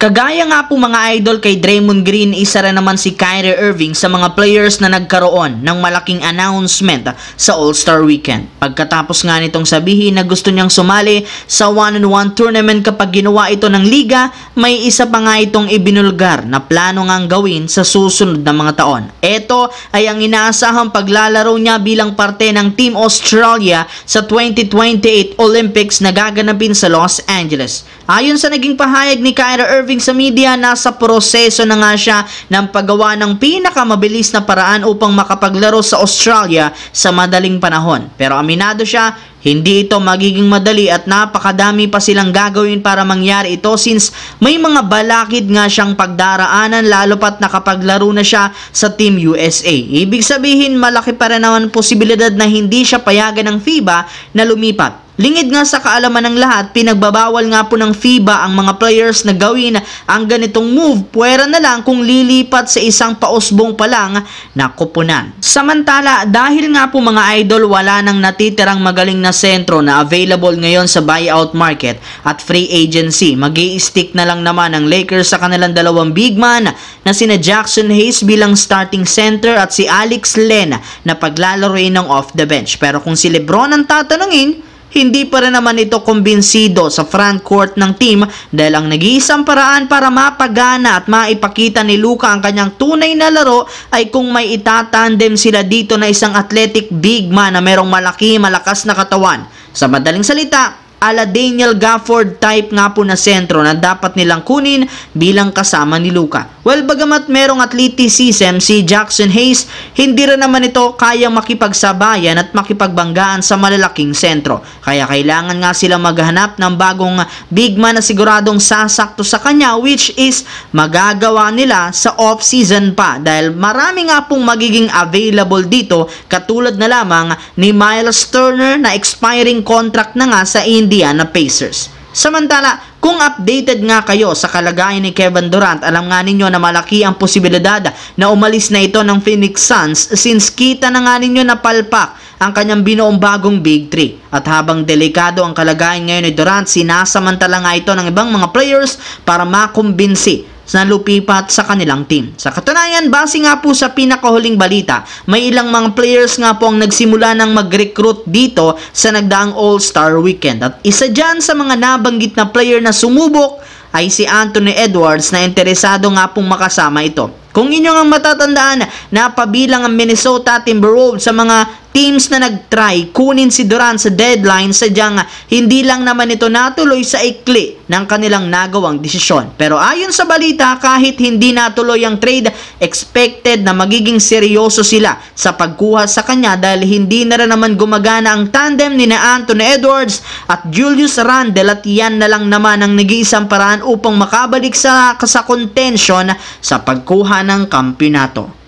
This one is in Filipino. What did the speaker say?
Kagaya nga po mga idol kay Draymond Green, isa rin naman si Kyrie Irving sa mga players na nagkaroon ng malaking announcement sa All-Star Weekend. Pagkatapos nga nitong sabihin na gusto niyang sumali sa one-on-one tournament kapag ginawa ito ng liga, may isa pa nga itong ibinulgar na plano ngang gawin sa susunod na mga taon. Ito ay ang inaasahang paglalaro niya bilang parte ng Team Australia sa 2028 Olympics na gaganapin sa Los Angeles. Ayon sa naging pahayag ni Kyrie Irving sa media, nasa proseso na nga siya ng paggawa ng pinakamabilis na paraan upang makapaglaro sa Australia sa madaling panahon. Pero aminado siya, hindi ito magiging madali at napakadami pa silang gagawin para mangyari ito since may mga balakid nga siyang pagdaraanan lalo pat nakapaglaro na siya sa Team USA. Ibig sabihin malaki pa rin naman posibilidad na hindi siya payagan ng FIBA na lumipat. Lingid nga sa kaalaman ng lahat, pinagbabawal nga po ng FIBA ang mga players na gawin ang ganitong move. Puwera na lang kung lilipat sa isang pausbong pa lang na kupunan. Samantala, dahil nga po mga idol, wala nang natitirang magaling na sentro na available ngayon sa buyout market at free agency. Mag-i-stick na lang naman ang Lakers sa kanilang dalawang big man na sina Jackson Hayes bilang starting center at si Alex Len na paglalaroin ng off the bench. Pero kung si LeBron ang tatanungin, hindi pa rin naman ito kumbinsido sa front court ng team dahil ang nag-iisang paraan para mapagana at maipakita ni Luka ang kanyang tunay na laro ay kung may itatandem sila dito na isang athletic big man na merong malakas na katawan. Sa madaling salita, ala Daniel Gafford type nga po na sentro na dapat nilang kunin bilang kasama ni Luka. Well, bagamat merong athleticism si Jackson Hayes, hindi rin naman ito kayang makipagsabayan at makipagbanggaan sa malalaking sentro. Kaya kailangan nga sila maghanap ng bagong big man na siguradong sasakto sa kanya, which is magagawa nila sa off-season pa dahil marami nga pong magiging available dito katulad na lamang ni Miles Turner na expiring contract na nga sa Indiana Pacers. Samantala, kung updated nga kayo sa kalagayan ni Kevin Durant, alam nga ninyo na malaki ang posibilidad na umalis na ito ng Phoenix Suns since kita na nga ninyo na palpak ang kanyang binuong bagong Big 3. At habang delikado ang kalagayan ngayon ni Durant, sinasamantala nga ito ng ibang mga players para makumbinsi na lupipat sa kanilang team. Sa katunayan, base nga po sa pinakahuling balita, may ilang mga players nga po ang nagsimula ng mag-recruit dito sa nagdaang All-Star Weekend. At isa dyan sa mga nabanggit na player na sumubok ay si Anthony Edwards na interesado nga pong makasama ito. Kung inyo nga matatandaan, napabilang ang Minnesota Timberwolves sa mga teams na nag-try kunin si Durant sa deadline, sadyang hindi lang naman ito natuloy sa ikli ng kanilang nagawang desisyon. Pero ayon sa balita, kahit hindi natuloy ang trade, expected na magiging seryoso sila sa pagkuha sa kanya dahil hindi na rin naman gumagana ang tandem ni na Anthony Edwards at Julius Randle at yan na lang naman ang nag-iisang paraan upang makabalik sa contention sa pagkuha ng kampiyonato.